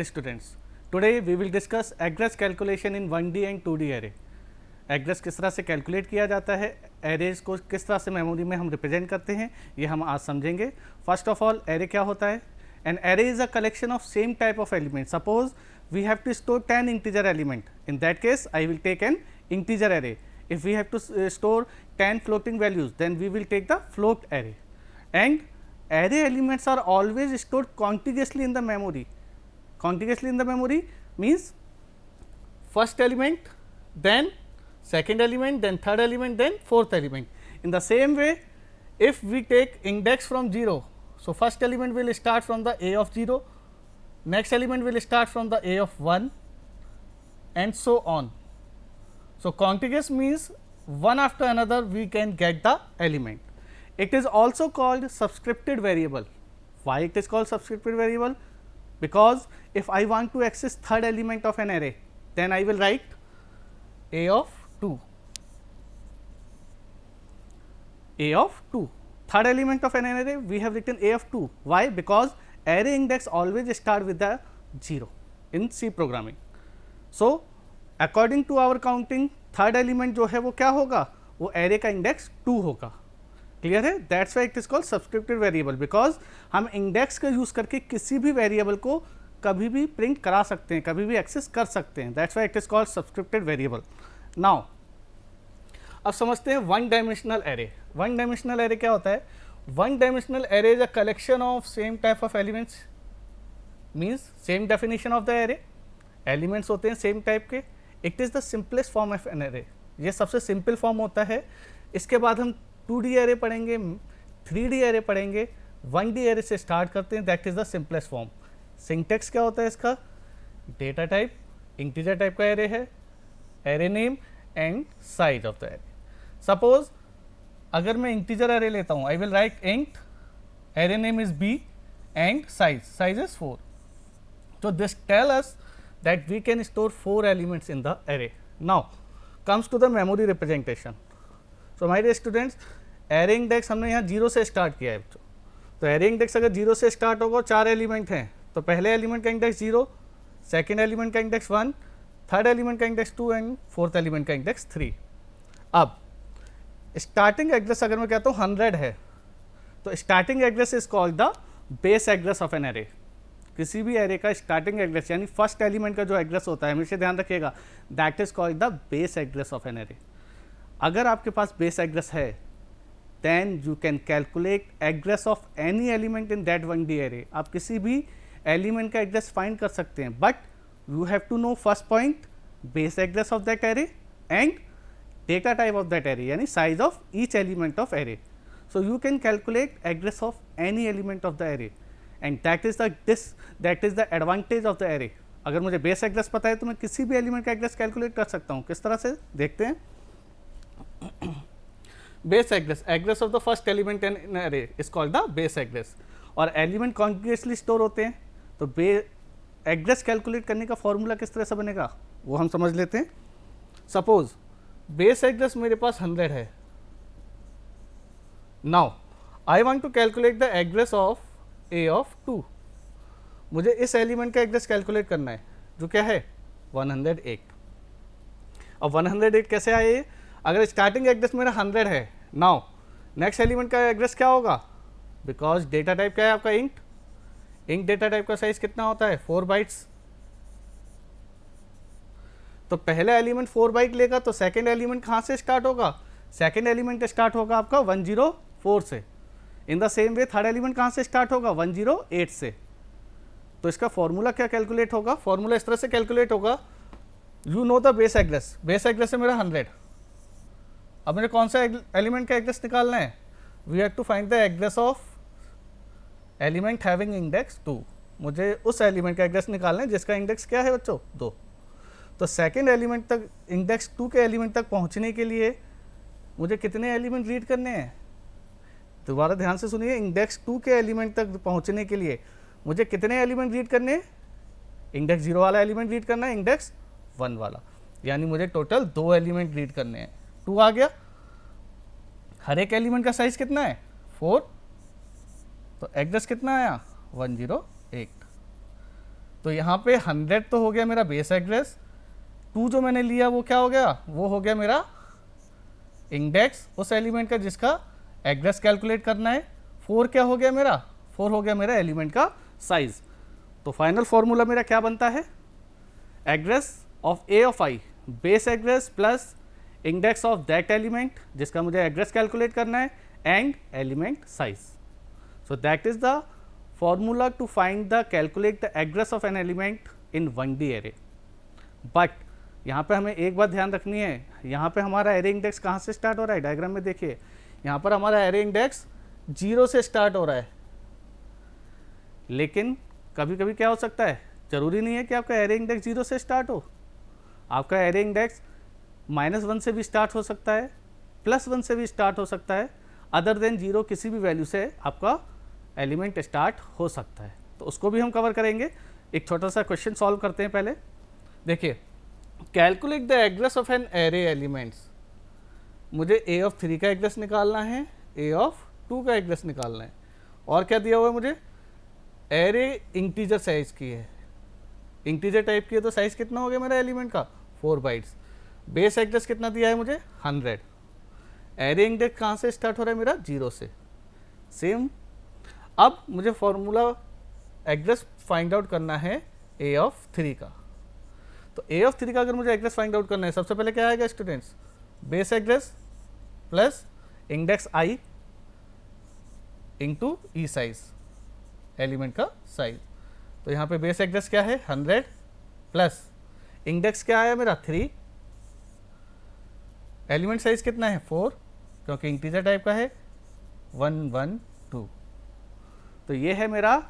dear students, today we will discuss address calculation in 1D and 2D array. Address किस तरह से calculate किया जाता है, एरेज को किस तरह से मेमोरी में हम रिप्रेजेंट करते हैं, ये हम आज समझेंगे. फर्स्ट ऑफ ऑल एरे क्या होता है. An array is a collection of same type of element. Suppose we have to store 10 integer element. In that case I will take an integer array. If we have to store 10 floating values, then we will take the float array. And array elements are always stored contiguously in the memory. Contiguously in the memory means first element, then second element, then third element, then fourth element. In the same way, if we take index from 0, so first element will start from the a of 0, next element will start from the a of 1 and so on. So contiguous means one after another we can get the element. It is also called subscripted variable. Why it is called subscripted variable? Because if I want to access third element of an array, then I will write a of 2. A of 2. Third element of an array we have written a of 2. Why? Because array index always start with the 0 in C programming. So according to our counting, third element जो है वो क्या होगा, वो array का index 2 होगा. Clear है. That's why it is called subscripted variable, because हम इंडेक्स का यूज करके किसी भी वेरिएबल को कभी भी प्रिंट करा सकते हैं, कभी भी एक्सेस कर सकते हैं. That's why it is called subscripted variable. Now अब समझते हैं one dimensional array. One dimensional array क्या होता है. One dimensional array is a collection of same type of elements. Means same definition of the array. Elements होते हैं सेम टाइप के. It is the simplest form of an array. ये सबसे सिंपल फॉर्म होता है. इसके बाद हम 2D एरे पढ़ेंगे, 3D एरे पढ़ेंगे, 1D एरे से स्टार्ट करते हैं. That is the simplest form. Syntax क्या होता है इसका. डेटा टाइप इंटीजर टाइप का एरे है, array name and size of the array. Suppose अगर मैं इंटीजर एरे लेता हूँ, I will write int, array name is B and size is 4. तो this tell us that we can store 4 elements in the array. Now comes to the memory representation. So my dear students, array index हमने यहाँ 0 से start किया है. तो array index अगर 0 से start होगा, 4 एलिमेंट हैं, तो पहले एलिमेंट का इंडेक्स 0, सेकेंड एलिमेंट का इंडेक्स 1, थर्ड एलिमेंट का इंडेक्स 2 एंड फोर्थ एलिमेंट का इंडेक्स 3. अब स्टार्टिंग एड्रेस अगर मैं कहता हूँ 100 है, तो starting address is called the base address of an array. किसी भी एरे का स्टार्टिंग एड्रेस यानी फर्स्ट एलिमेंट का जो एड्रेस होता है, हमेशा ध्यान रखिएगा, that is called the base address of an array. अगर आपके पास बेस एड्रेस है, then you can calculate address of any element in that 1D array. आप किसी भी एलिमेंट का एड्रेस फाइंड कर सकते हैं, but you have to know first point base address of that array and data type of that array, यानी size of each element of array. So you can calculate address of any element of the array. And that is the advantage of the array. अगर मुझे base address पता है तो मैं किसी भी element का एड्रेस कैलकुलेट कर सकता हूँ. किस तरह से देखते हैं. Base address of the first element in array is called the base address. और एलिमेंट कॉन्टिन्यूसली स्टोर होते हैं, तो एड्रेस कैलकुलेट करने का फॉर्मूला किस तरह से बनेगा वो हम समझ लेते हैं. सपोज बेस एड्रेस मेरे पास 100 है. Now I want to calculate the address of a of 2. मुझे इस एलिमेंट का एड्रेस कैलकुलेट करना है, जो क्या है 108. अब 108 कैसे आए. अगर स्टार्टिंग एड्रेस मेरा 100 है, नाउ नेक्स्ट एलिमेंट का एड्रेस क्या होगा, बिकॉज डेटा टाइप क्या है आपका इंट. इंट डेटा टाइप का साइज कितना होता है 4 बाइट्स. तो पहला एलिमेंट 4 बाइट लेगा, तो सेकेंड एलिमेंट कहाँ से स्टार्ट होगा. सेकेंड एलिमेंट स्टार्ट होगा आपका 104 से. In the same way third element कहाँ से स्टार्ट होगा 108 से. तो इसका फॉर्मूला क्या कैलकुलेट होगा. फॉर्मूला इस तरह से कैलकुलेट होगा. You know the base address. Base address है मेरा 100. अब मेरे कौन सा एलिमेंट का एड्रेस निकालना है. We have to find the address of element having index 2. मुझे उस एलिमेंट का एड्रेस निकालना है जिसका इंडेक्स क्या है बच्चों 2. तो सेकेंड एलिमेंट तक, इंडेक्स 2 के एलिमेंट तक पहुँचने के लिए मुझे कितने एलिमेंट रीड करने हैं. दोबारा ध्यान से सुनिए. इंडेक्स 2 के एलिमेंट तक पहुंचने के लिए मुझे कितने एलिमेंट रीड करने हैं. इंडेक्स 0 वाला एलिमेंट रीड करना है, इंडेक्स 1 वाला, यानी मुझे टोटल 2 एलिमेंट रीड करने हैं. 2 आ गया. हर एक एलिमेंट का साइज कितना है 4. तो एड्रेस कितना आया 108. तो यहाँ पे 100 तो हो गया मेरा बेस एड्रेस, 2 जो मैंने लिया वो क्या हो गया, वो हो गया मेरा इंडेक्स उस एलिमेंट का जिसका एड्रेस कैलकुलेट करना है, 4 क्या हो गया मेरा, 4 हो गया मेरा एलिमेंट का साइज। तो फाइनल फॉर्मूला मेरा क्या बनता है, address of A of I base address plus index of that element जिसका मुझे एड्रेस कैलकुलेट करना है and element size. So that is the formula to find the calculate the address of an element in 1D array. But यहाँ पे हमें एक बात ध्यान रखनी है, यहाँ पे हमारा एरे इंडेक्स कहाँ से स्टार्ट हो रहा है, डायग्राम में देखिए यहाँ पर हमारा एरे इंडेक्स 0 से स्टार्ट हो रहा है। लेकिन कभी कभी क्या हो सकता है, जरूरी नहीं है कि आपका एरे इंडेक्स 0 से स्टार्ट हो, आपका एरे इंडेक्स -1 से भी स्टार्ट हो सकता है, +1 से भी स्टार्ट हो सकता है, अदर देन 0 किसी भी वैल्यू से आपका एलिमेंट स्टार्ट हो सकता है। तो उसको भी हम कवर करेंगे। एक छोटा सा क्वेश्चन सॉल्व करते हैं पहले। देखिए, calculate the address of an array elements, मुझे ए ऑफ 3 का एड्रेस निकालना है, ए ऑफ 2 का एड्रेस निकालना है, और क्या दिया हुआ है मुझे, एरे इंटीजर साइज की है, इंटीजर टाइप की है, तो साइज कितना हो गया मेरा एलिमेंट का 4 बाइट्स। बेस एड्रेस कितना दिया है मुझे 100। एरे इंडेक्स कहाँ से स्टार्ट हो रहा है मेरा 0 से। सेम अब मुझे फॉर्मूला एड्रेस फाइंड आउट करना है ए ऑफ 3 का। तो ए ऑफ 3 का अगर मुझे एड्रेस फाइंड आउट करना है, सबसे पहले क्या आएगा students, base address plus index आई इंटू ई साइज, एलिमेंट का साइज। तो यहाँ पे बेस एड्रेस क्या है 100 प्लस इंडेक्स क्या आया मेरा 3, एलिमेंट साइज कितना है 4 क्योंकि इंटीजर टाइप का है 112। तो ये है मेरा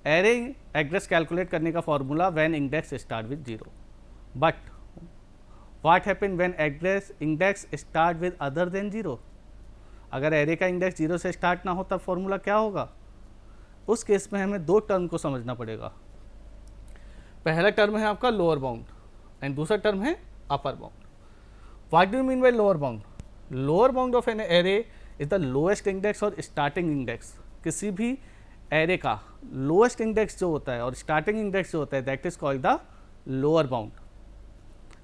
एरे एड्रेस कैलकुलेट करने का formula when index start with 0। But what happen when address index start with other than 0। अगर एरे का इंडेक्स 0 से स्टार्ट ना हो तब फॉर्मूला क्या होगा, उस केस में हमें 2 टर्म को समझना पड़ेगा। पहला टर्म है आपका लोअर बाउंड एंड दूसरा टर्म है upper bound. What do you mean by lower bound, lower bound of an array is the lowest index और स्टार्टिंग इंडेक्स। किसी भी एरे का लोएस्ट इंडेक्स जो होता है और स्टार्टिंग इंडेक्स जो होता है that is called the lower bound,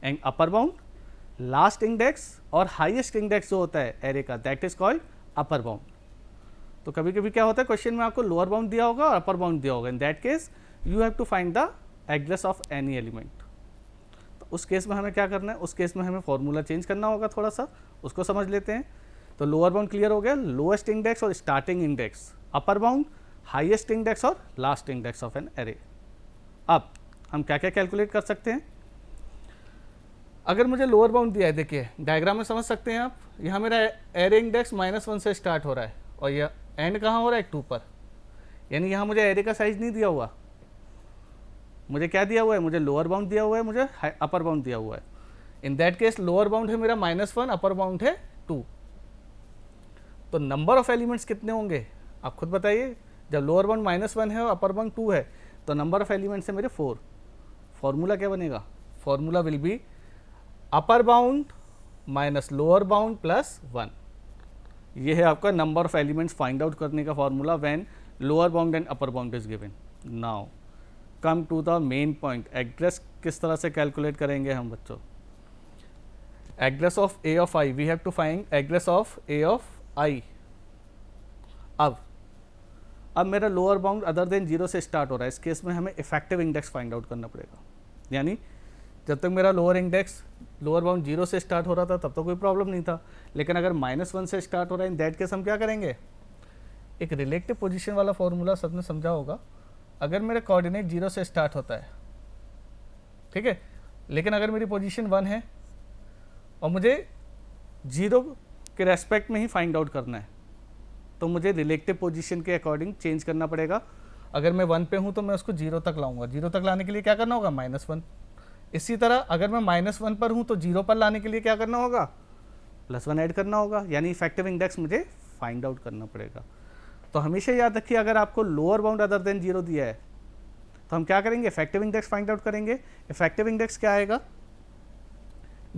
and upper bound last index और हाईएस्ट इंडेक्स जो होता है एरे का that is called upper bound. तो कभी कभी क्या होता है क्वेश्चन में आपको लोअर बाउंड दिया होगा और अपर बाउंड दिया होगा, in that case you have to find the address of any element. तो उस केस में हमें क्या करना है, उस केस में हमें फॉर्मूला चेंज करना होगा थोड़ा सा, उसको समझ लेते हैं। तो लोअर बाउंड क्लियर हो गया, लोएस्ट इंडेक्स और starting index, upper bound highest index और last index of an array. अब हम क्या क्या कैलकुलेट कर सकते हैं, अगर मुझे लोअर बाउंड दिया है, देखिए डायग्राम में समझ सकते हैं आप, यहाँ मेरा एरे इंडेक्स -1 से स्टार्ट हो रहा है और यह एंड कहाँ हो रहा है 2 पर, यानी यहाँ मुझे एरे का साइज नहीं दिया हुआ, मुझे क्या दिया हुआ है, मुझे लोअर बाउंड दिया हुआ है, मुझे अपर बाउंड दिया हुआ है। In that case lower bound है मेरा -1, अपर बाउंड है 2। तो नंबर ऑफ एलिमेंट्स कितने होंगे आप खुद बताइए, जब लोअर बाउंड -1 है और अपर बाउंड 2 है तो नंबर ऑफ एलिमेंट्स है मेरे 4। फॉर्मूला क्या बनेगा, formula will be upper bound minus lower bound plus 1। ये है आपका number of elements find out करने का formula when lower bound and upper bound is given. Now come to the main point, address किस तरह से कैलकुलेट करेंगे हम बच्चों। Address of A of I, we have to find address of A of I. अब मेरा lower bound other than 0 से start हो रहा है, इस केस में हमें इफेक्टिव इंडेक्स फाइंड आउट करना पड़ेगा। यानी जब तक मेरा लोअर बाउंड 0 से स्टार्ट हो रहा था तब तो कोई प्रॉब्लम नहीं था, लेकिन अगर -1 से स्टार्ट हो रहा है इन दैट केस हम क्या करेंगे, एक रिलेटिव पोजीशन वाला फॉर्मूला सबने समझा होगा। अगर मेरा कोऑर्डिनेट 0 से स्टार्ट होता है, ठीक है, लेकिन अगर मेरी पोजीशन 1 है और मुझे 0 के रेस्पेक्ट में ही फाइंड आउट करना है तो मुझे रिलेटिव पोजीशन के अकॉर्डिंग चेंज करना पड़ेगा। अगर मैं 1 पे हूँ तो मैं उसको 0 तक लाऊंगा, 0 तक लाने के लिए क्या करना होगा -1। इसी तरह अगर मैं -1 पर हूँ तो 0 पर लाने के लिए क्या करना होगा, +1 ऐड करना होगा, यानी इफेक्टिव इंडेक्स मुझे फाइंड आउट करना पड़ेगा। तो हमेशा याद रखिए, अगर आपको लोअर बाउंड अदर देन 0 दिया है तो हम क्या करेंगे, इफेक्टिव इंडेक्स फाइंड आउट करेंगे। इफेक्टिव इंडेक्स क्या आएगा,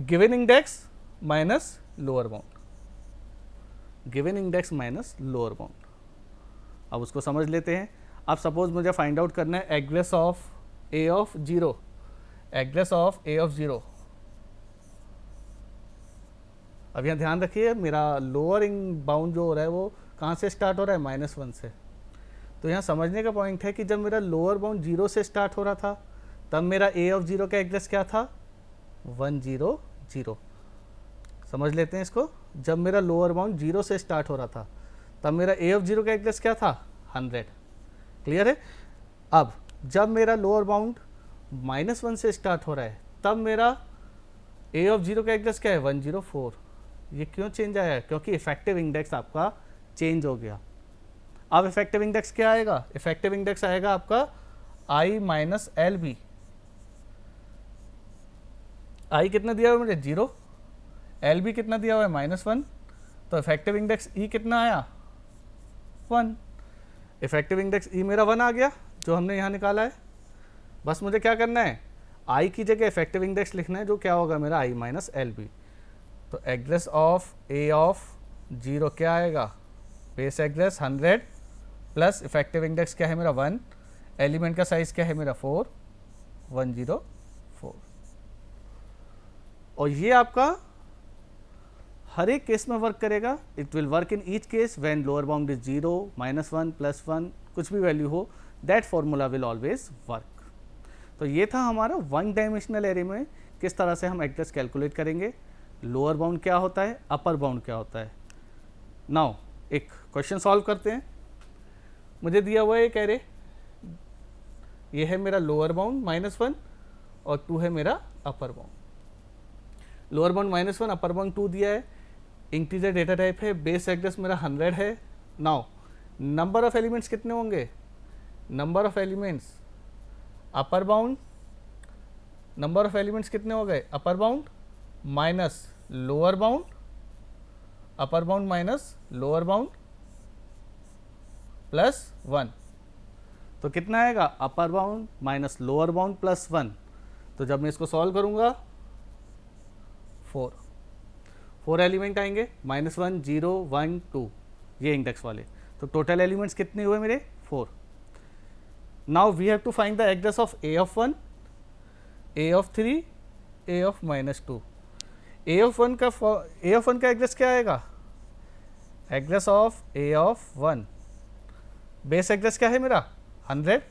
given index minus lower bound, given index minus lower bound. अब उसको समझ लेते हैं। अब सपोज मुझे फाइंड आउट करना है address of A of zero, address of A of zero. अब यहाँ ध्यान रखिए मेरा लोअरिंग बाउंड जो हो रहा है वो कहाँ से स्टार्ट हो रहा है, -1 से। तो यहाँ समझने का पॉइंट है कि जब मेरा लोअर बाउंड 0 से स्टार्ट हो रहा था तब मेरा ए ऑफ जीरो का एड्रेस क्या था, 100। समझ लेते हैं इसको। जब मेरा लोअर बाउंड 0 से स्टार्ट हो रहा था तब मेरा ए ऑफ जीरो का एड्रेस क्या था, 100। क्लियर है। अब जब मेरा लोअर बाउंड -1 से स्टार्ट हो रहा है तब मेरा ए ऑफ जीरो का एड्रेस क्या है, 104। ये क्यों चेंज आया है, क्योंकि इफेक्टिव इंडेक्स आपका चेंज हो गया। अब इफेक्टिव इंडेक्स क्या आएगा, इफेक्टिव इंडेक्स आएगा आपका i माइनस एल बी। आई कितना दिया हुआ है मुझे, 0, एल बी कितना दिया हुआ है, -1, तो इफेक्टिव इंडेक्स ई कितना आया, 1। इफेक्टिव इंडेक्स ई मेरा 1 आ गया जो हमने यहाँ निकाला है। बस मुझे क्या करना है, आई की जगह इफेक्टिव इंडेक्स लिखना है जो क्या होगा मेरा i माइनस एल बी। तो address of A of zero क्या आएगा, base address 100 plus effective index क्या है मेरा 1, एलिमेंट का साइज क्या है मेरा 4, 104। और ये आपका हर एक केस में वर्क करेगा। It will work in each case when lower bound is 0, -1, +1, कुछ भी वैल्यू हो, that formula will always work. तो ये था हमारा 1 डायमेंशनल एरे में किस तरह से हम एड्रेस कैलकुलेट करेंगे, लोअर बाउंड क्या होता है, अपर बाउंड क्या होता है। नाउ एक क्वेश्चन सॉल्व करते हैं। मुझे दिया हुआ है एक एरे, ये है मेरा लोअर बाउंड -1 और 2 है मेरा upper bound. Lower bound -1, upper bound 2 दिया है, इंटीजर डेटा टाइप है, बेस एड्रेस मेरा 100 है। नाउ नंबर ऑफ एलिमेंट्स कितने होंगे, number of elements upper bound, number of elements कितने हो गए, अपर bound minus lower bound, upper bound minus lower bound +1। तो कितना आएगा, अपर बाउंड माइनस लोअर बाउंड +1। तो जब मैं इसको सॉल्व करूंगा 4 एलिमेंट आएंगे, -1, 0, 1, 2, ये इंडेक्स वाले। तो टोटल एलिमेंट्स कितने हुए मेरे, 4। Now we have to find the address of A of 1, A of 3, A of -2। A of 1 का एड्रेस क्या आएगा, address of A of 1, base address क्या है मेरा 100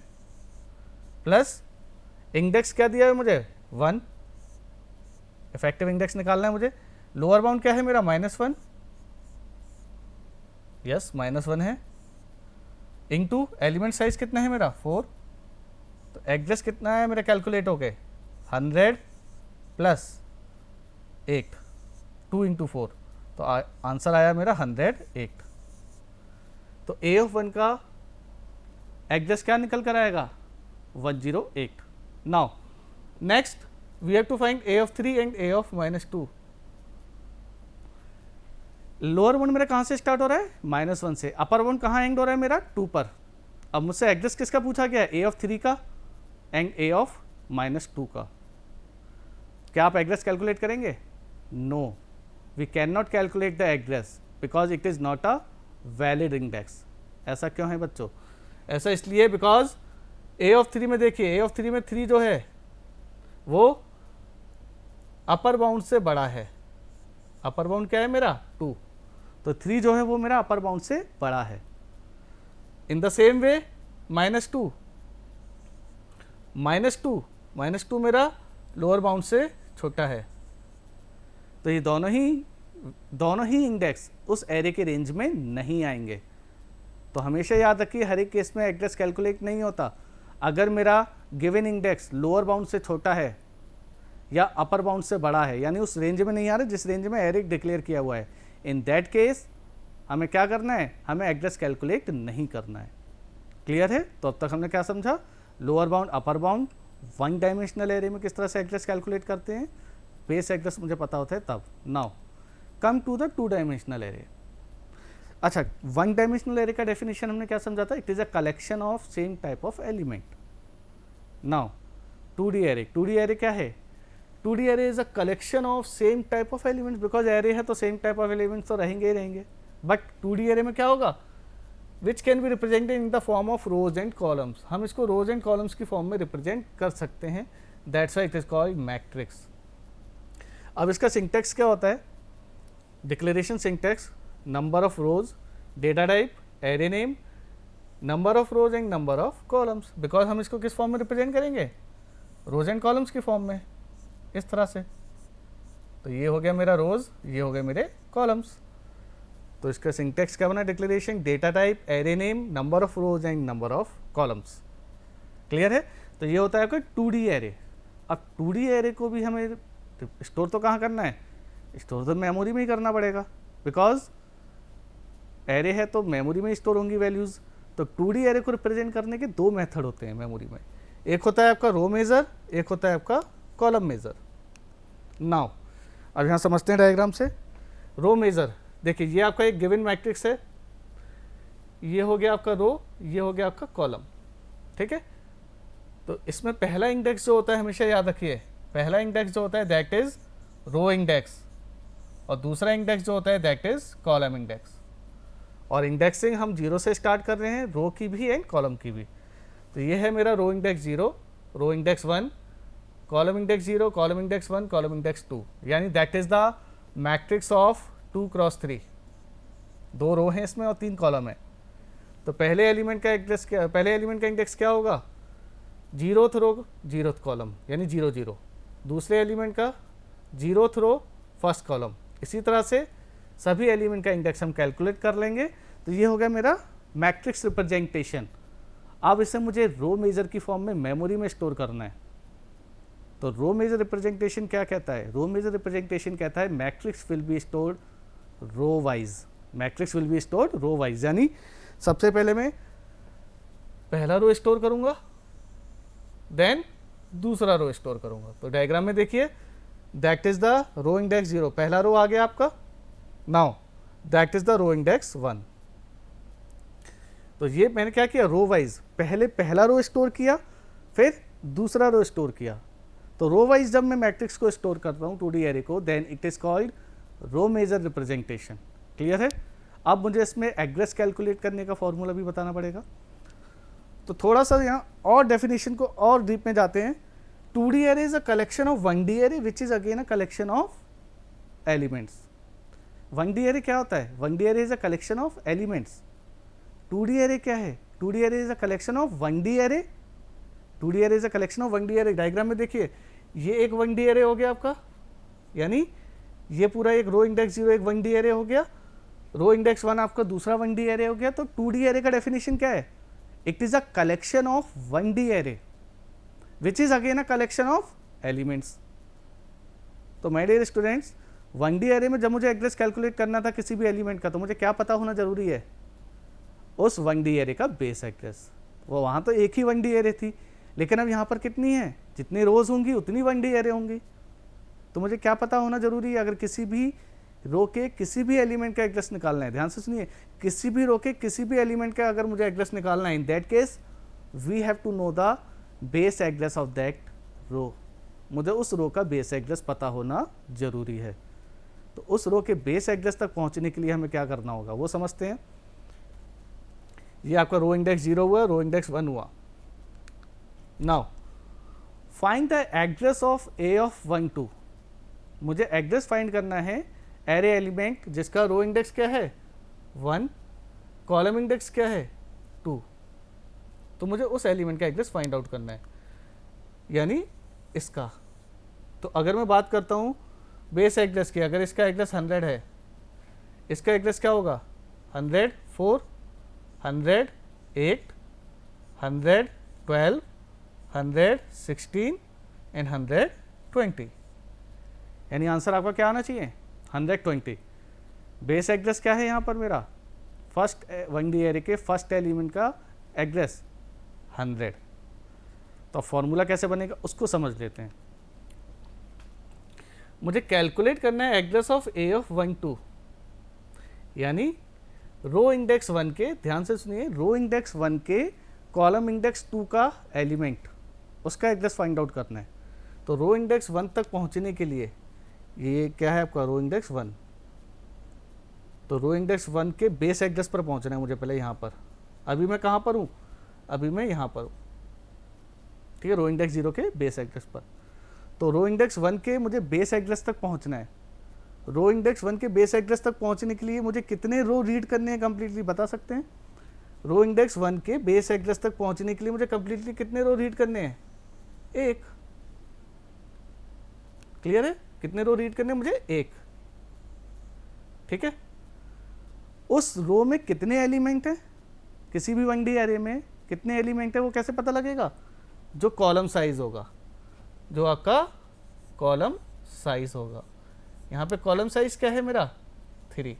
प्लस इंडेक्स क्या दिया है मुझे 1, इफेक्टिव इंडेक्स निकालना है मुझे। लोअर बाउंड क्या है मेरा -1, यस -1 है, इनटू एलिमेंट साइज कितना है मेरा 4। तो एड्रेस कितना है मेरा कैलकुलेट हो गए 100 प्लस 8, 2 × 4, तो आंसर आया मेरा 108। तो ए ऑफ 1 का एड्रेस क्या निकल कर आएगा, 108। Now next we have to find A of 3 and A of -2। Lower bound मेरा कहाँ से स्टार्ट हो रहा है, -1 से, अपर बाउंड कहाँ एंड हो रहा है मेरा 2 पर। अब मुझसे एड्रेस किसका पूछा गया है, ए ऑफ 3 का एंड ए ऑफ -2 का। क्या आप एड्रेस कैलकुलेट करेंगे, no, we can not calculate the address because it is not a valid index. ऐसा क्यों है बच्चों, ऐसा इसलिए बिकॉज ए ऑफ 3 में देखिए, ए ऑफ 3 में 3 जो है वो अपर बाउंड से बड़ा है। अपर बाउंड क्या है मेरा 2, तो 3 जो है वो मेरा अपर बाउंड से बड़ा है। इन द सेम वे -2 मेरा लोअर बाउंड से छोटा है। तो ये दोनों ही इंडेक्स उस एरे के रेंज में नहीं आएंगे। तो हमेशा याद रखिए हर एक केस में एड्रेस कैलकुलेट नहीं होता। अगर मेरा गिवन इंडेक्स लोअर बाउंड से छोटा है या अपर बाउंड से बड़ा है, यानी उस रेंज में नहीं आ रहा जिस रेंज में एरे डिक्लेयर किया हुआ है, इन दैट केस हमें क्या करना है, हमें एड्रेस कैलकुलेट नहीं करना है। क्लियर है। तो अब तक हमने क्या समझा, lower bound upper bound 1 dimensional array में किस तरह से एड्रेस कैलकुलेट करते हैं, बेस एड्रेस मुझे पता होता है तब। Now come to the 2 dimensional array. अच्छा, 1 डायमेंशनल एरे का डेफिनेशन हमने क्या समझा था, it is a collection of same type of element. Now 2D array क्या है, 2D array is a collection of same type of elements, because array है तो सेम टाइप ऑफ एलिमेंट्स तो रहेंगे ही रहेंगे। बट 2D एरे में क्या होगा, which can be represented in the form of rows and columns. हम इसको रोज एंड कॉलम्स की फॉर्म में रिप्रेजेंट कर सकते हैं, that's why it is called matrix. अब इसका सिंटेक्स क्या होता है? Declaration syntax, number of rows, data type, array name, number of rows and number of columns. Because हम इसको किस फॉर्म में रिप्रेजेंट करेंगे? रोज एंड कॉलम्स की फॉर्म में, इस तरह से। तो ये हो गया मेरा रोज, ये हो गए मेरे कॉलम्स। तो इसका सिंटेक्स क्या बना? Declaration, data type, array name, number of rows and number of columns. Clear है? तो ये होता है आपका 2D एरे। अब 2D एरे को भी हमें स्टोर तो कहाँ करना है? स्टोर तो मेमोरी में ही करना पड़ेगा, बिकॉज एरे है तो मेमोरी में स्टोर होंगी वैल्यूज़। तो 2D एरे को रिप्रेजेंट करने के दो मेथड होते हैं मेमोरी में। एक होता है आपका रो मेज़र, एक होता है आपका कॉलम मेज़र। नाउ अब यहाँ समझते हैं डायग्राम से। रो मेज़र, देखिए ये आपका एक गिवन मैट्रिक्स है, ये हो गया आपका रो, ये हो गया आपका कॉलम, ठीक है। तो इसमें पहला इंडेक्स जो होता है, हमेशा याद रखिए, पहला इंडेक्स जो होता है दैट इज रो इंडेक्स, और दूसरा इंडेक्स जो होता है दैट इज कॉलम इंडेक्स। और इंडेक्सिंग हम 0 से स्टार्ट कर रहे हैं, रो की भी एंड कॉलम की भी। तो ये है मेरा row index 0, row index 1, column index 0, column index 1, column index 2, यानी that is the matrix of 2 cross 3। 2 row हैं इसमें और 3 कॉलम है। तो पहले एलिमेंट का एड्रेस क्या, पहले एलिमेंट का इंडेक्स क्या होगा? 0th रो 0th कॉलम, यानी 0 0। दूसरे एलिमेंट का 0th रो फर्स्ट कॉलम। इसी तरह से सभी एलिमेंट का इंडेक्स हम कैलकुलेट कर लेंगे। तो ये हो गया मेरा मैट्रिक्स रिप्रेजेंटेशन। अब इसे मुझे रो मेजर की फॉर्म में मेमोरी में स्टोर करना है। तो रो मेजर रिप्रेजेंटेशन क्या कहता है? रो मेजर रिप्रेजेंटेशन कहता है matrix will be stored row wise. Matrix will be stored row wise, यानी सबसे पहले मैं पहला रो स्टोर करूंगा, देन दूसरा रो स्टोर करूंगा। तो डायग्राम में देखिए, that is the row index 0, पहला रो आ गया आपका। Now that is the row index 1। तो ये मैंने क्या किया? रो वाइज, पहले पहला रो स्टोर किया, फिर दूसरा रो स्टोर किया। तो रो वाइज जब मैं मैट्रिक्स को स्टोर करता हूँ 2D एरे को, then it is called row major representation. Clear है? अब मुझे इसमें एड्रेस कैलकुलेट करने का फॉर्मूला भी बताना पड़ेगा। तो थोड़ा सा यहाँ और डेफिनेशन को और डीप में जाते हैं। 2D array is a collection of 1D array which is again a collection of elements. 1D array क्या होता है? 1D array is a collection of elements. 2D array क्या है? 2D array is a collection of 1D array. 2D array is a collection of 1D array. Diagram में देखिए, ये एक 1D array हो गया आपका, यानी ये पूरा एक रो इंडेक्स 0 एक 1D एरे हो गया, रो इंडेक्स 1 आपका दूसरा 1D एरे हो गया। तो 2D एरे का डेफिनेशन क्या है? It is a collection of 1D array which is again a collection of elements. तो my dear students, 1D array में जब मुझे एड्रेस कैलकुलेट करना था किसी भी एलिमेंट का, तो मुझे क्या पता होना जरूरी है? उस 1D एरे का बेस एड्रेस। वो वहाँ तो एक ही 1D एरे थी, लेकिन अब यहाँ पर कितनी है? जितनी रोज होंगी उतनी 1D एरे होंगी। तो मुझे क्या पता होना जरूरी है? अगर किसी भी रो के किसी भी एलिमेंट का एड्रेस निकालना है, ध्यान से सुनिए, किसी भी रो के किसी भी एलिमेंट का अगर मुझे एड्रेस निकालना है, in that case we have to know the base address of that row. मुझे उस रो का बेस एड्रेस पता होना जरूरी है। तो उस रो के बेस एड्रेस तक पहुंचने के लिए हमें क्या करना होगा वो समझते हैं। ये आपका रो इंडेक्स 0 हुआ, रो इंडेक्स 1 हुआ। Now find the address of A of 1 2। मुझे एड्रेस फाइंड करना है एरे एलिमेंट जिसका रो इंडेक्स क्या है? 1, कॉलम इंडेक्स क्या है? 2। तो मुझे उस एलिमेंट का एड्रेस फाइंड आउट करना है, यानी इसका। तो अगर मैं बात करता हूँ बेस एड्रेस की, अगर इसका एड्रेस 100 है, इसका एड्रेस क्या होगा? 104, 108, 112, 116 एंड 120। यानी आंसर आपका क्या आना चाहिए? 120। बेस एड्रेस क्या है यहाँ पर मेरा? फर्स्ट 1D एरे के फर्स्ट एलिमेंट का एड्रेस 100। तो फॉर्मूला कैसे बनेगा उसको समझ लेते हैं। मुझे कैलकुलेट करना है एड्रेस ऑफ ए ऑफ 1 2, यानी रो इंडेक्स 1 के, ध्यान से सुनिए, रो इंडेक्स 1 के कॉलम इंडेक्स 2 का एलिमेंट, उसका एड्रेस फाइंड आउट करना है। तो रो इंडेक्स 1 तक पहुंचने के लिए ये क्या है आपका? रो इंडेक्स 1। तो रो इंडेक्स 1 के बेस एड्रेस पर पहुंचना है मुझे पहले यहाँ पर। अभी मैं कहाँ पर हूँ, अभी मैं यहाँ पर हूँ, ठीक है, रो इंडेक्स 0 के बेस एड्रेस पर। तो रो इंडेक्स 1 के मुझे बेस एड्रेस तक पहुँचना है। रो इंडेक्स 1 के बेस एड्रेस तक पहुँचने के लिए मुझे कितने रो रीड करने हैं कंप्लीटली, बता सकते हैं? रो इंडेक्स 1 के बेस एड्रेस तक पहुँचने के लिए मुझे कंप्लीटली कितने रो रीड करने हैं? 1। क्लियर है? कितने रो रीड करने हैं मुझे? 1। ठीक है। उस रो में कितने एलिमेंट हैं? किसी भी 1D एरे में कितने एलिमेंट है वो कैसे पता लगेगा? जो कॉलम साइज होगा, जो आपका कॉलम साइज होगा। यहाँ पे कॉलम साइज क्या है मेरा? 3।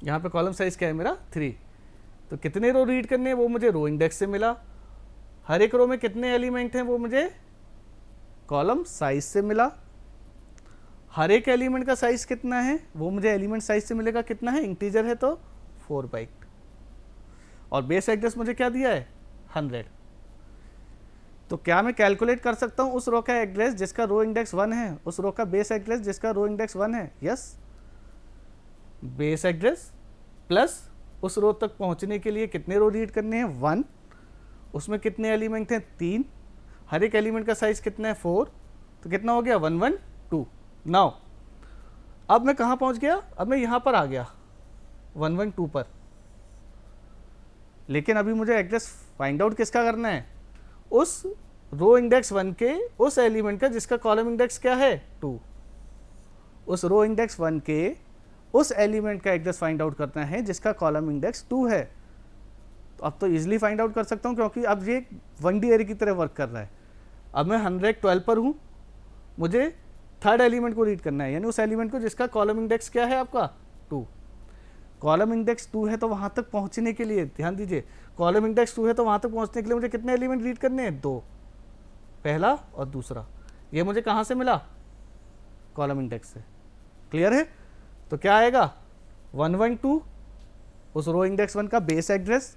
यहाँ पे कॉलम साइज क्या है मेरा? 3। तो कितने रो रीड करने हैं वो मुझे रो इंडेक्स से मिला। हर एक रो में कितने एलिमेंट हैं वो मुझे कॉलम साइज से मिला। हर एक एलिमेंट का साइज कितना है वो मुझे एलिमेंट साइज से मिलेगा। कितना है? इंटीजर है तो 4 बाइट। और बेस एड्रेस मुझे क्या दिया है? 100। तो क्या मैं कैलकुलेट कर सकता हूं उस रो का एड्रेस जिसका रो इंडेक्स 1 है, उस रो का बेस एड्रेस जिसका रो इंडेक्स 1 है? यस। बेस एड्रेस प्लस उस रो तक पहुंचने के लिए कितने रो रीड करने हैं? 1। उसमें कितने एलिमेंट हैं? 3। हर एक एलिमेंट का साइज कितना है? 4। तो कितना हो गया? 112। नाउ अब मैं कहाँ पहुँच गया? अब मैं यहाँ पर आ गया 112 पर। लेकिन अभी मुझे एड्रेस फाइंड आउट किसका करना है? उस रो इंडेक्स 1 के उस एलिमेंट का जिसका कॉलम इंडेक्स क्या है? 2। उस रो इंडेक्स 1 के उस एलिमेंट का एड्रेस फाइंड आउट करना है जिसका कॉलम इंडेक्स 2 है। तो अब तो इजीली फाइंड आउट कर सकता हूँ क्योंकि अब ये 1D एरे की तरह वर्क कर रहा है। अब मैं 112 पर हूँ, मुझे थर्ड एलिमेंट को रीड करना है, यानी उस एलिमेंट को जिसका कॉलम इंडेक्स क्या है आपका? 2। कॉलम इंडेक्स 2 है तो वहाँ तक पहुँचने के लिए ध्यान दीजिए, कॉलम इंडेक्स 2 है तो वहाँ तक पहुँचने के लिए मुझे कितने एलिमेंट रीड करने हैं? 2। पहला और दूसरा। ये मुझे कहाँ से मिला? कॉलम इंडेक्स से। क्लियर है? तो क्या आएगा? 112 उस रो इंडेक्स 1 का बेस एड्रेस।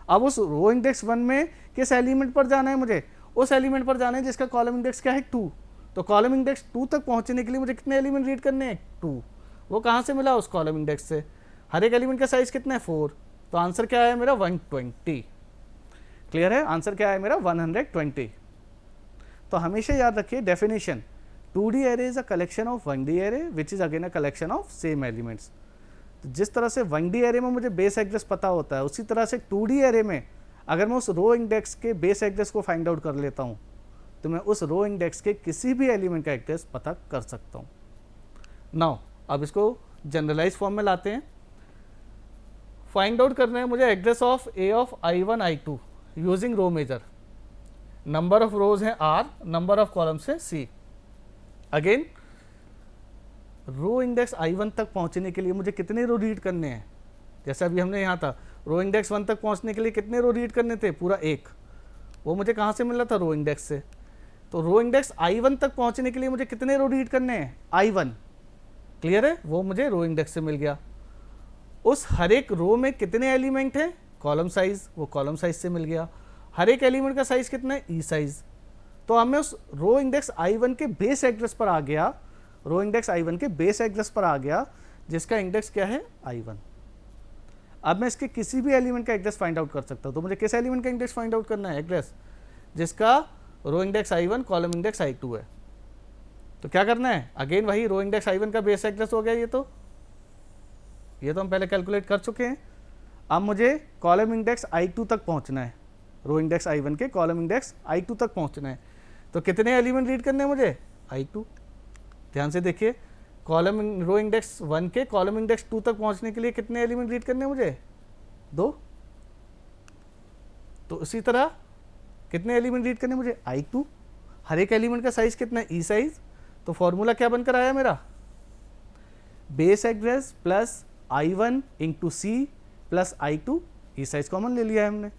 अब उस रो इंडेक्स 1 में किस एलिमेंट पर जाना है मुझे? उस एलिमेंट पर जाना है जिसका कॉलम इंडेक्स क्या है? 2। तो कॉलम इंडेक्स 2 तक पहुंचने के लिए मुझे कितने एलिमेंट रीड करने हैं? 2। वो कहाँ से मिला? उस कॉलम इंडेक्स से। हर एक एलिमेंट का साइज कितना है? 4। तो आंसर क्या है मेरा? 120। क्लियर है? आंसर क्या है मेरा? 120। तो हमेशा याद रखिए definition, 2D array is a collection of 1D array which is again a collection of same elements. तो जिस तरह से 1D एरे में मुझे बेस एड्रेस पता होता है, उसी तरह से 2D एरे में अगर मैं उस रो इंडेक्स के बेस एड्रेस को फाइंड आउट कर लेता हूँ तो मैं उस रो इंडेक्स के किसी भी एलिमेंट का एड्रेस पता कर सकता हूँ। नाउ अब इसको जनरलाइज फॉर्म में लाते हैं। फाइंड आउट करना है मुझे address of A of I1 I2 using row major. Number of rows है R, नंबर ऑफ कॉलम्स है C। Again row index I1 तक पहुंचने के लिए मुझे कितने रो रीड करने हैं? जैसे अभी हमने यहाँ था, रो इंडेक्स 1 तक पहुंचने के लिए कितने रो रीड करने थे? पूरा 1। वो मुझे कहाँ से मिला था? रो इंडेक्स से। तो रो इंडेक्स I1 तक पहुंचने के लिए मुझे कितने रो रीड करने हैं? I1। क्लियर है? वो मुझे रो इंडेक्स से मिल गया। उस हर एक रो में कितने एलिमेंट हैं? कॉलम साइज, वो कॉलम साइज से मिल गया। हर एक एलिमेंट का साइज कितना है? ई साइज। तो अब मैं उस रो इंडेक्स I1 के बेस एड्रेस पर आ गया, रो इंडेक्स I1 के बेस एड्रेस पर आ गया जिसका इंडेक्स क्या है? I1। अब मैं इसके किसी भी एलिमेंट का एड्रेस फाइंड आउट कर सकता हूँ। तो मुझे किस एलिमेंट का इंडेक्स फाइंड आउट करना है? एड्रेस जिसका रो index I1 column index I2 है। तो क्या करना है? अगेन वही रो इंडेक्स I1 का बेस एड्रेस हो गया। ये तो हम पहले कैलकुलेट कर चुके हैं। अब मुझे कॉलम इंडेक्स I2 तक पहुंचना है, रो इंडेक्स I1 के कॉलम इंडेक्स I2 तक पहुंचना है। तो कितने एलिमेंट रीड करने हैं मुझे? I2। ध्यान से देखिए, कॉलम रो इंडेक्स 1 के कॉलम इंडेक्स 2 तक पहुंचने के लिए कितने एलिमेंट रीड करने हैं मुझे? 2। तो इसी तरह कितने एलिमेंट रीड करने मुझे? I2। हर एक एलिमेंट का साइज कितना है? ई साइज। तो फॉर्मूला क्या बनकर आया मेरा? Base address plus I1 into C plus I2। ई साइज कॉमन ले लिया है हमने।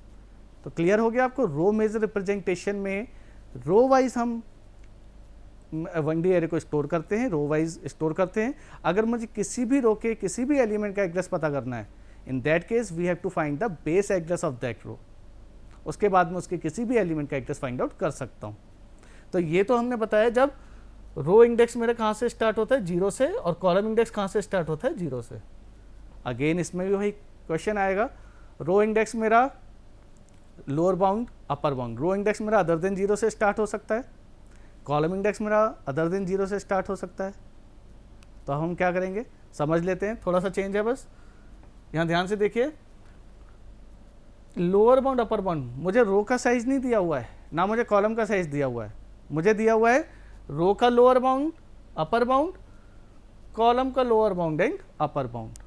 तो क्लियर हो गया आपको? रो मेजर रिप्रेजेंटेशन में रो वाइज हम 1D एरे को स्टोर करते हैं, रो वाइज स्टोर करते हैं। अगर मुझे किसी भी रो के किसी भी एलिमेंट का एड्रेस पता करना है, in that case we have to find the base address of that row. उसके बाद में उसके किसी भी एलिमेंट का एड्रेस फाइंड आउट कर सकता हूँ। तो ये तो हमने बताया जब रो इंडेक्स मेरा कहाँ से स्टार्ट होता है? 0 से, और कॉलम इंडेक्स कहाँ से स्टार्ट होता है? 0 से। अगेन इसमें भी वही क्वेश्चन आएगा, रो इंडेक्स मेरा lower bound upper bound, row index मेरा अदर देन 0 से स्टार्ट हो सकता है, कॉलम इंडेक्स मेरा अदर देन 0 से स्टार्ट हो सकता है। तो हम क्या करेंगे, समझ लेते हैं, थोड़ा सा चेंज है बस। यहाँ ध्यान से देखिए, लोअर बाउंड अपर बाउंड, मुझे रो का साइज नहीं दिया हुआ है, ना मुझे कॉलम का साइज दिया हुआ है, मुझे दिया हुआ है रो का lower bound upper bound, column का lower bound and upper bound.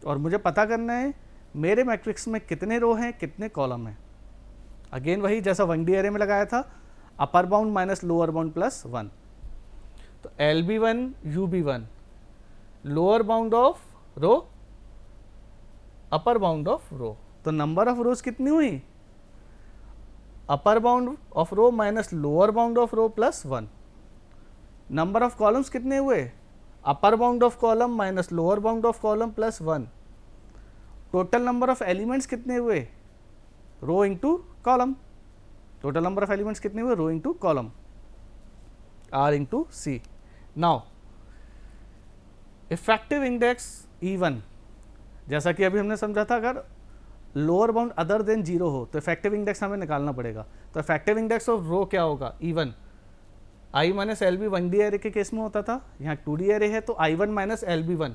और मुझे पता करना है मेरे मैट्रिक्स में कितने रो हैं कितने कॉलम हैं। अगेन वही जैसा 1D एरे में लगाया था, upper bound minus lower bound plus 1। तो LB1 UB1 lower bound of row upper bound of row, तो नंबर ऑफ रोज कितनी हुई, upper bound of row minus lower bound of row plus 1। Number of columns कितने हुए, upper bound of column minus lower bound of column plus 1। Total number of elements कितने हुए, row into column, total number of elements कितने हुए, row into column, R into सी। Now effective index E1, जैसा कि अभी हमने समझा था, अगर लोअर बाउंड अदर देन 0 हो तो इफेक्टिव इंडेक्स हमें निकालना पड़ेगा। तो इफेक्टिव इंडेक्स ऑफ रो क्या होगा, E1। I minus LB 1D array के केस में होता था, यहाँ 2D एरे है तो I1 माइनस LB1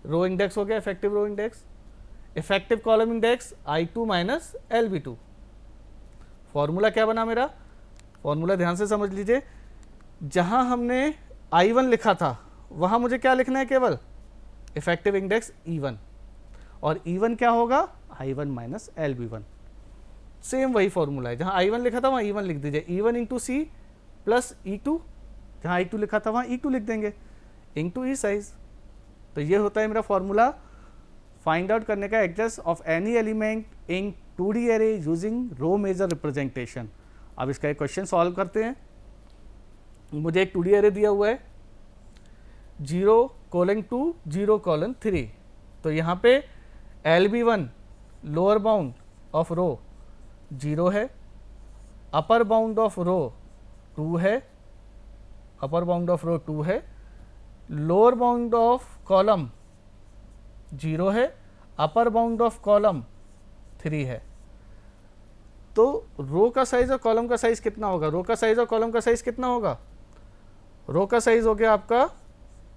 रो इंडेक्स हो गया, effective row index. Effective column index I2 minus LB2। Formula क्या बना मेरा, फॉर्मूला ध्यान से समझ लीजिए, जहां हमने I1 लिखा था वहां मुझे क्या लिखना है, केवल इफेक्टिव इंडेक्स E1, और E1 क्या होगा, I1 माइनस LB1। सेम वही फॉर्मूला है, जहां I1 लिखा था वहां E1 लिख दीजिए, E1 into C plus E2, जहां I2 लिखा था वहां E2 लिख देंगे, इंटू ई साइज। तो ये होता है मेरा फॉर्मूला फाइंड आउट करने का address of any element in 2D array using row major representation. अब इसका एक क्वेश्चन सॉल्व करते हैं। मुझे एक 2D एरे दिया हुआ है, 0:2 0:3। तो यहाँ पे LB1 लोअर बाउंड ऑफ रो 0 है, अपर बाउंड ऑफ रो 2 है, अपर बाउंड ऑफ रो 2 है, लोअर बाउंड ऑफ कॉलम 0 है, अपर बाउंड ऑफ कॉलम 3 है। तो रो का साइज और कॉलम का साइज कितना होगा, रो का साइज और कॉलम का साइज कितना होगा, रो का साइज हो गया आपका,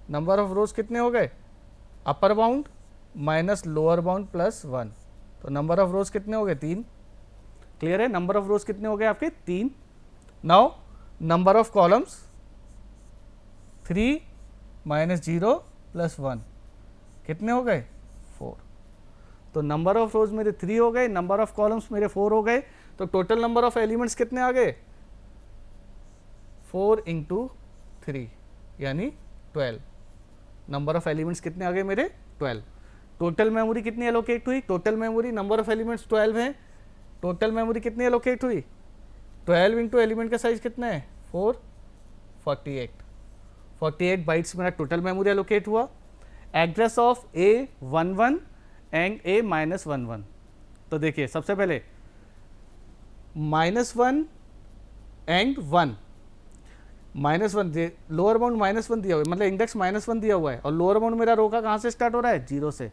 नंबर ऑफ रोज कितने हो गए, अपर bound minus lower bound plus 1। तो नंबर ऑफ रोज कितने हो गए, 3। क्लियर है, नंबर ऑफ रोज कितने हो गए आपके, 3। Now number of columns 3 minus 0 plus 1 कितने हो गए, 4। तो नंबर ऑफ रोज मेरे 3 हो गए, नंबर ऑफ कॉलम्स मेरे 4 हो गए। तो टोटल नंबर ऑफ एलिमेंट्स कितने आ गए, 4 इंटू 3 यानी 12। नंबर ऑफ एलिमेंट्स कितने आ गए मेरे, 12। टोटल मेमोरी कितनी एलोकेट हुई, total memory, number of elements 12 है, टोटल मेमोरी कितनी एलोकेट हुई, 12 इंटू एलिमेंट का साइज कितना है, 4, 48 बाइट्स मेरा टोटल मेमोरी एलोकेट हुआ। Address of A11 and A-11। तो देखिए सबसे पहले -1 एंड 1, -1 लोअर बाउंड -1 दिया हुआ है, मतलब इंडेक्स -1 दिया हुआ है, और लोअर बाउंड मेरा रो का कहाँ से स्टार्ट हो रहा है, 0 से।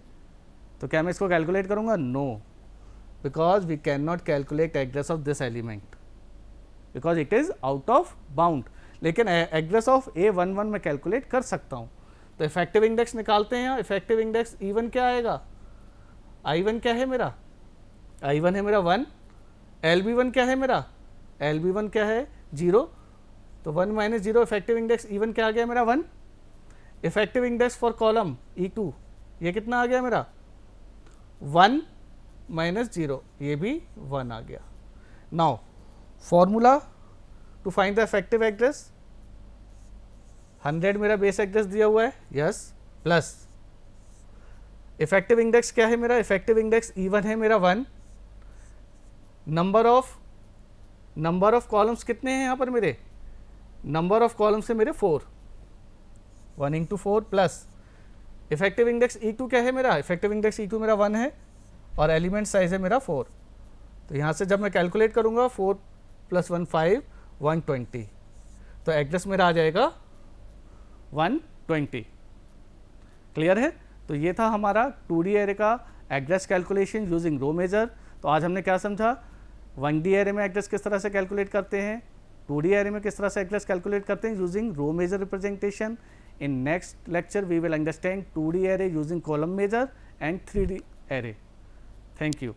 तो क्या मैं इसको कैलकुलेट करूँगा, no, because we can not calculate address of this element because it is out of bound. लेकिन एड्रेस ऑफ A11 में कैलकुलेट कर सकता हूँ। तो इफेक्टिव इंडेक्स निकालते हैं, इफेक्टिव इंडेक्स E1 क्या आएगा, I1 क्या है मेरा, I1 है मेरा 1, LB1 क्या है मेरा, LB1 क्या है 0, तो 1 माइनस 0, इफेक्टिव इंडेक्स E1 क्या आ गया मेरा 1। Effective index for column E2 ये कितना आ गया मेरा 1 माइनस 0, ये भी 1 आ गया। Now formula to find the effective address, 100 मेरा बेस एड्रेस दिया हुआ है, यस, प्लस इफेक्टिव इंडेक्स क्या है मेरा, इफेक्टिव इंडेक्स E1 है मेरा 1, नंबर ऑफ कॉलम्स कितने हैं यहाँ पर मेरे, नंबर ऑफ कॉलम्स है मेरे 4, 1 into 4 plus effective index E2 क्या है मेरा, इफेक्टिव इंडेक्स E2 मेरा 1 है और एलिमेंट साइज है मेरा 4। तो यहाँ से जब मैं कैलकुलेट करूँगा 4 + 1 5, 120, तो एड्रेस मेरा आ जाएगा 120। क्लियर है। तो ये था हमारा 2D एरे का address calculation using row major. तो आज हमने क्या समझा, 1D एरे में एड्रेस किस तरह से कैलकुलेट करते हैं, 2D एरे में किस तरह से एड्रेस कैलकुलेट करते हैं using row major representation. In next lecture we will understand 2D array using column major and 3D array. Thank you.